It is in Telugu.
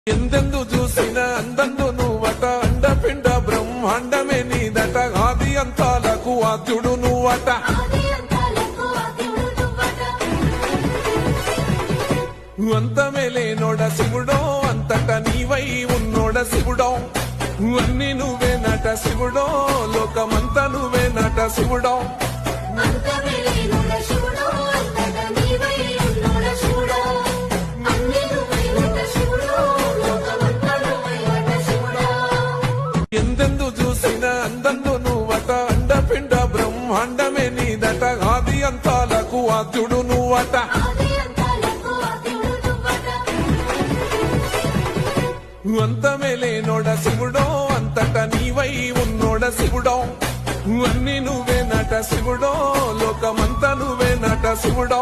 ఎందెందు చూసిన అందందు నువ్వట అండపిండ బ్రహ్మాండమే నీదట ఆది అంతాలకు ఆద్యుడు నువ్వట అంతమే లేనోడ శివుడో అంతట నీవై ఉన్నోడ శివుడో అన్ని నువ్వేనట శివుడో లోకమంతా నువ్వేనట శివుడో ఎందెందు చూసిన అందందు నువ్వట అండపిండ బ్రహ్మాండమే నీదట ఆది అంతాలకు ఆద్యుడు నువ్వట అంతమే లేనోడ శివుడో అంతట నీవై ఉన్నోడ శివుడో అన్ని నువ్వేనట శివుడో లోకమంతా నువ్వేనట శివుడో